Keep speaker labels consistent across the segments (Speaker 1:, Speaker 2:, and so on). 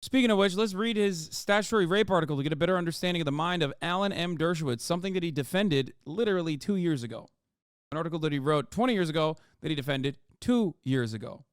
Speaker 1: Speaking of which, let's read his statutory rape article to get a better understanding of the mind of Alan M. Dershowitz, something that he defended literally 2 years ago. An article that he wrote 20 years ago that he defended 2 years ago.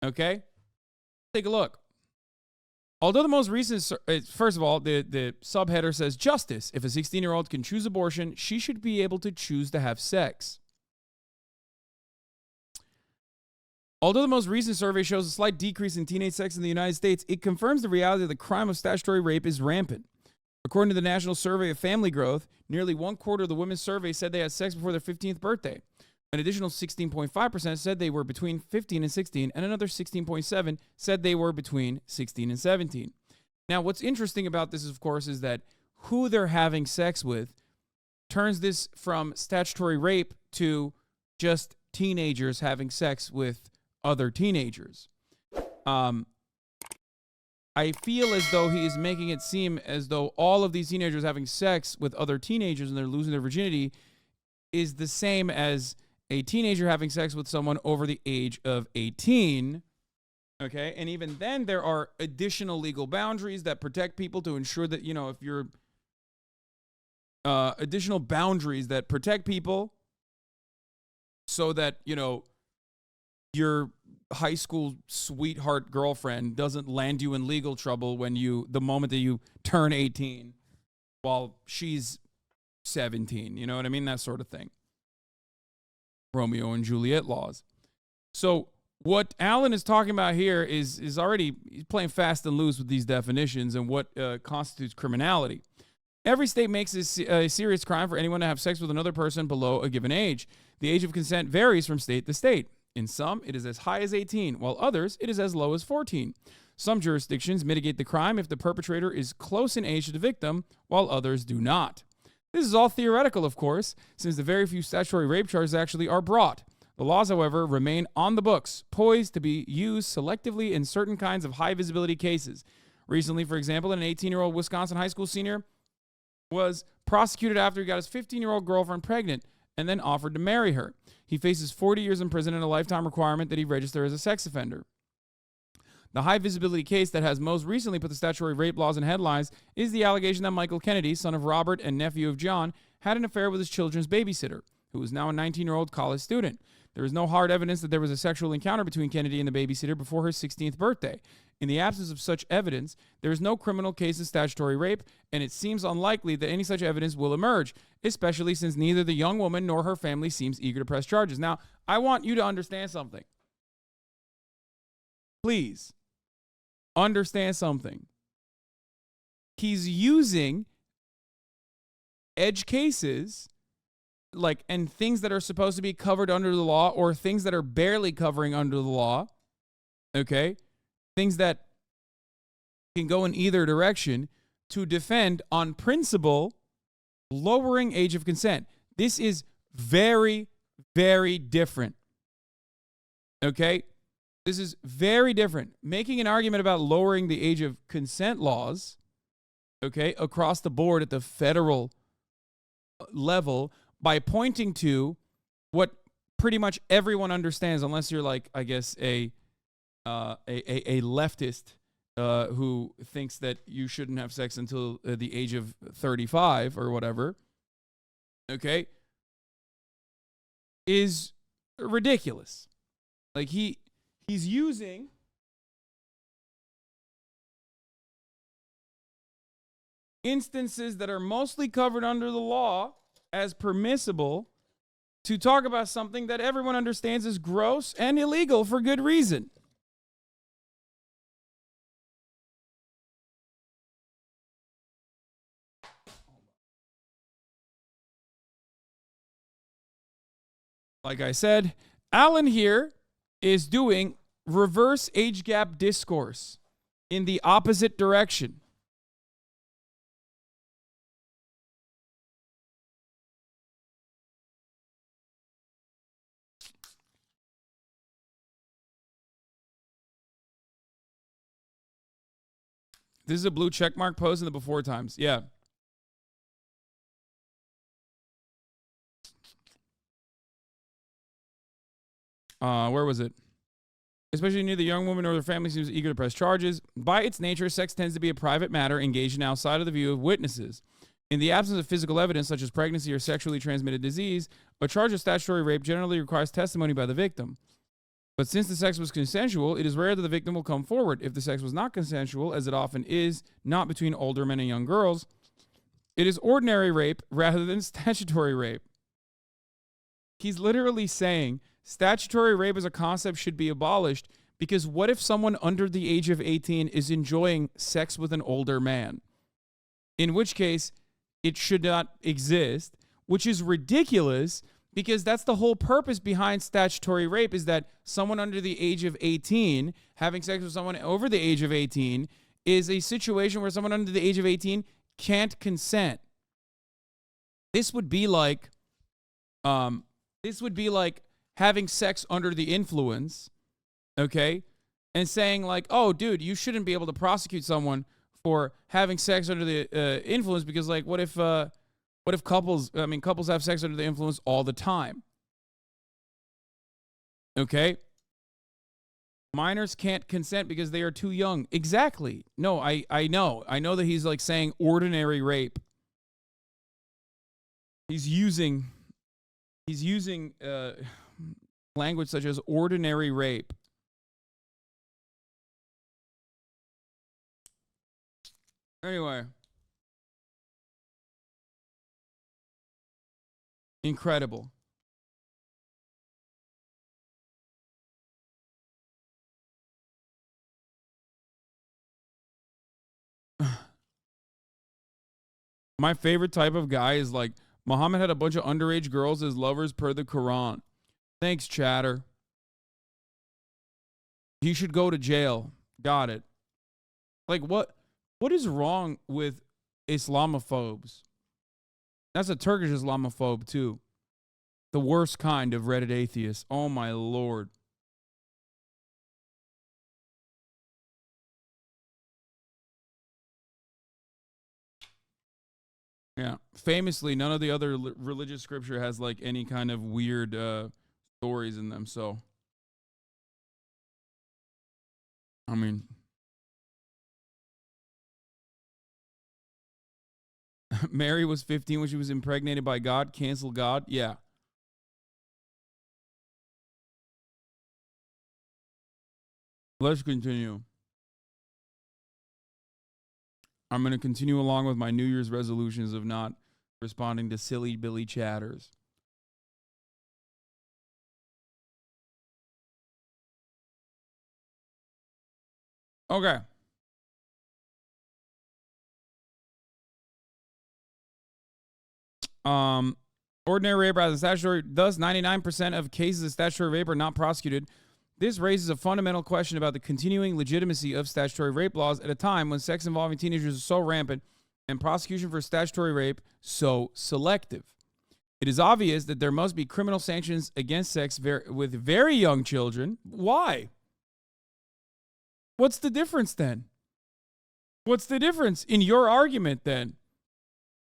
Speaker 1: Okay? Take a look. Although the most recent, first of all, the subheader says, Justice, if a 16-year-old can choose abortion, she should be able to choose to have sex. Although the most recent survey shows a slight decrease in teenage sex in the United States, it confirms the reality that the crime of statutory rape is rampant. According to the National Survey of Family Growth, nearly 1/4 of the women surveyed said they had sex before their 15th birthday. An additional 16.5% said they were between 15 and 16, and another 16.7% said they were between 16 and 17. Now, what's interesting about this, of course, is that who they're having sex with turns this from statutory rape to just teenagers having sex with other teenagers. I feel as though he is making it seem as though all of these teenagers having sex with other teenagers and they're losing their virginity is the same as a teenager having sex with someone over the age of 18. Okay. And even then, there are additional legal boundaries that protect people to ensure that, you know, if you're additional boundaries that protect people so that, you know, your high school sweetheart girlfriend doesn't land you in legal trouble when the moment that you turn 18 while she's 17. You know what I mean? That sort of thing. Romeo and Juliet laws. So what Alan is talking about here is already he's playing fast and loose with these definitions and what constitutes criminality. Every state makes it a serious crime for anyone to have sex with another person below a given age. The age of consent varies from state to state. In some, it is as high as 18, while others, it is as low as 14. Some jurisdictions mitigate the crime if the perpetrator is close in age to the victim, while others do not. This is all theoretical, of course, since the very few statutory rape charges actually are brought. The laws, however, remain on the books, poised to be used selectively in certain kinds of high-visibility cases. Recently, for example, an 18-year-old Wisconsin high school senior was prosecuted after he got his 15-year-old girlfriend pregnant and then offered to marry her. He faces 40 years in prison and a lifetime requirement that he register as a sex offender. The high-visibility case that has most recently put the statutory rape laws in headlines is the allegation that Michael Kennedy, son of Robert and nephew of John, had an affair with his children's babysitter, who is now a 19-year-old college student. There is no hard evidence that there was a sexual encounter between Kennedy and the babysitter before her 16th birthday. In the absence of such evidence, there is no criminal case of statutory rape, and it seems unlikely that any such evidence will emerge, especially since neither the young woman nor her family seems eager to press charges. Now, I want you to understand something. Please, understand something. He's using edge cases and things that are supposed to be covered under the law or things that are barely covering under the law, okay? Things that can go in either direction to defend on principle lowering age of consent. This is very, very different, okay? This is very different. Making an argument about lowering the age of consent laws, okay, across the board at the federal level by pointing to what pretty much everyone understands, unless you're like, I guess, a leftist who thinks that you shouldn't have sex until the age of 35 or whatever, okay, is ridiculous. Like he's using instances that are mostly covered under the law as permissible to talk about something that everyone understands is gross and illegal for good reason. Like I said, Alan here is doing reverse age gap discourse in the opposite direction. This is a blue checkmark post in the before times. Yeah. Where was it? especially near the young woman or their family seems eager to press charges. By its nature, sex tends to be a private matter engaged in outside of the view of witnesses. In the absence of physical evidence, such as pregnancy or sexually transmitted disease, a charge of statutory rape generally requires testimony by the victim. But since the sex was consensual, it is rare that the victim will come forward. If the sex was not consensual, as it often is, not between older men and young girls, it is ordinary rape rather than statutory rape. He's literally saying statutory rape as a concept should be abolished because what if someone under the age of 18 is enjoying sex with an older man? In which case, it should not exist, which is ridiculous because that's the whole purpose behind statutory rape is that someone under the age of 18 having sex with someone over the age of 18 is a situation where someone under the age of 18 can't consent. This would be like having sex under the influence, okay? And saying like, "Oh, dude, you shouldn't be able to prosecute someone for having sex under the influence because like what if couples have sex under the influence all the time?" Okay? Minors can't consent because they are too young. Exactly. No, I know. I know that he's like saying ordinary rape. He's using language such as ordinary rape. Anyway. Incredible. My favorite type of guy is like, Muhammad had a bunch of underage girls as lovers per the Quran. Thanks, chatter. He should go to jail. Got it. Like, what is wrong with Islamophobes? That's a Turkish Islamophobe, too. The worst kind of Reddit atheist. Oh, my Lord. Yeah. Famously, none of the other religious scripture has, like, any kind of weird stories in them, so. I mean. Mary was 15 when she was impregnated by God. Cancel God. Yeah. Let's continue. I'm going to continue along with my New Year's resolutions of not responding to silly Billy chatters. Okay. Ordinary rape rather than statutory. Thus, 99% of cases of statutory rape are not prosecuted. This raises a fundamental question about the continuing legitimacy of statutory rape laws at a time when sex involving teenagers is so rampant and prosecution for statutory rape so selective. It is obvious that there must be criminal sanctions against sex with very young children. Why? What's the difference then? What's the difference in your argument then?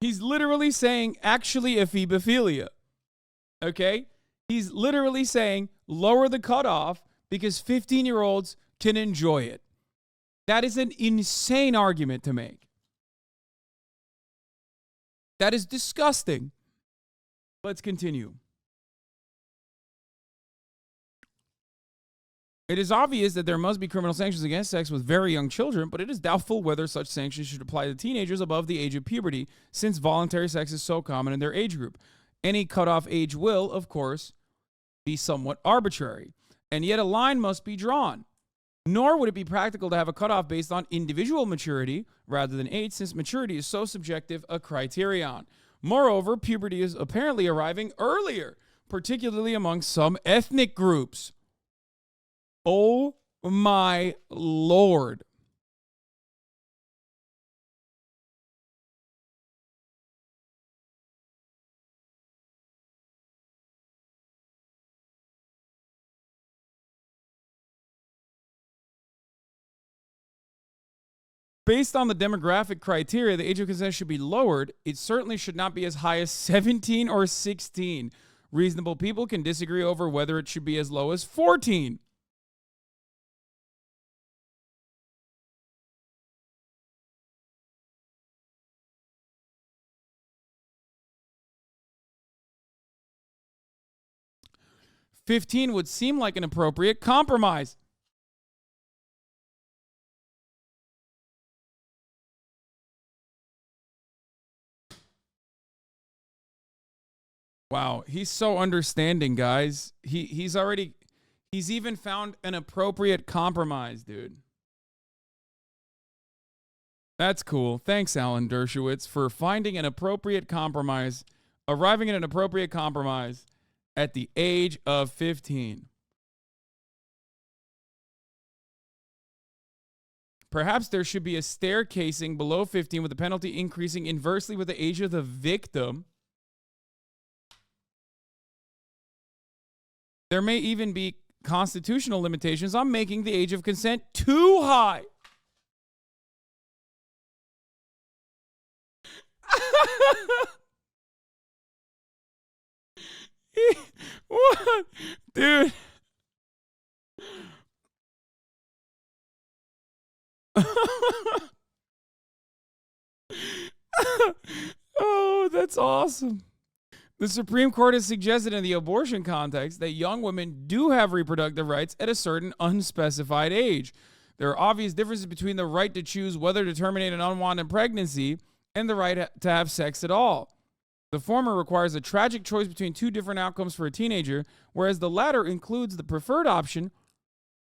Speaker 1: He's literally saying actually a pedophilia. Okay? He's literally saying lower the cutoff because 15-year-olds can enjoy it. That is an insane argument to make. That is disgusting. Let's continue. It is obvious that there must be criminal sanctions against sex with very young children, but it is doubtful whether such sanctions should apply to teenagers above the age of puberty, since voluntary sex is so common in their age group. Any cutoff age will, of course, be somewhat arbitrary, and yet a line must be drawn. Nor would it be practical to have a cutoff based on individual maturity rather than age, since maturity is so subjective a criterion. Moreover, puberty is apparently arriving earlier, particularly among some ethnic groups. Oh my Lord. Based on the demographic criteria, the age of consent should be lowered. It certainly should not be as high as 17 or 16. Reasonable people can disagree over whether it should be as low as 14. 15 would seem like an appropriate compromise. Wow, he's so understanding, guys. He's even found an appropriate compromise, dude. That's cool. Thanks, Alan Dershowitz, for finding an appropriate compromise, arriving at an appropriate compromise at the age of 15. Perhaps there should be a staircasing below 15 with the penalty increasing inversely with the age of the victim. There may even be constitutional limitations on making the age of consent too high. What? Dude. Oh, that's awesome. The Supreme Court has suggested in the abortion context that young women do have reproductive rights at a certain unspecified age. There are obvious differences between the right to choose whether to terminate an unwanted pregnancy and the right to have sex at all. The former requires a tragic choice between two different outcomes for a teenager, whereas the latter includes the preferred option,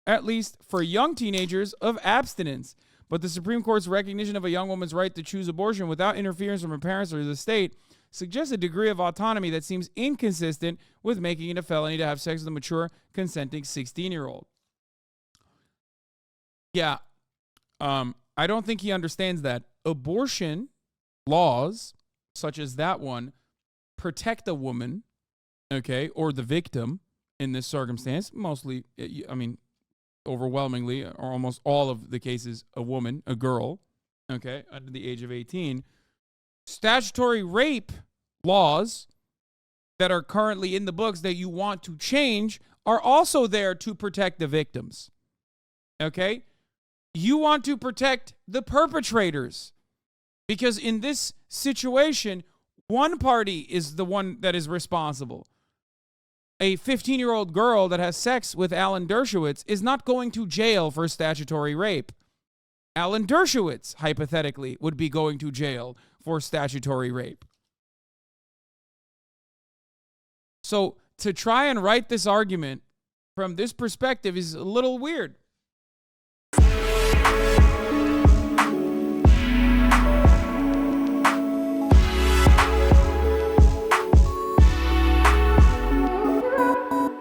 Speaker 1: at least for young teenagers, of abstinence. But the Supreme Court's recognition of a young woman's right to choose abortion without interference from her parents or the state suggests a degree of autonomy that seems inconsistent with making it a felony to have sex with a mature, consenting 16-year-old. Yeah, I don't think he understands that. Abortion laws, such as that one, protect a woman, okay, or the victim in this circumstance. Mostly, I mean, overwhelmingly, or almost all of the cases, a woman, a girl, okay, under the age of 18. Statutory rape laws that are currently in the books that you want to change are also there to protect the victims. Okay? You want to protect the perpetrators because in this situation, one party is the one that is responsible. A 15-year-old girl that has sex with Alan Dershowitz is not going to jail for statutory rape. Alan Dershowitz, hypothetically, would be going to jail for statutory rape. So to try and write this argument from this perspective is a little weird.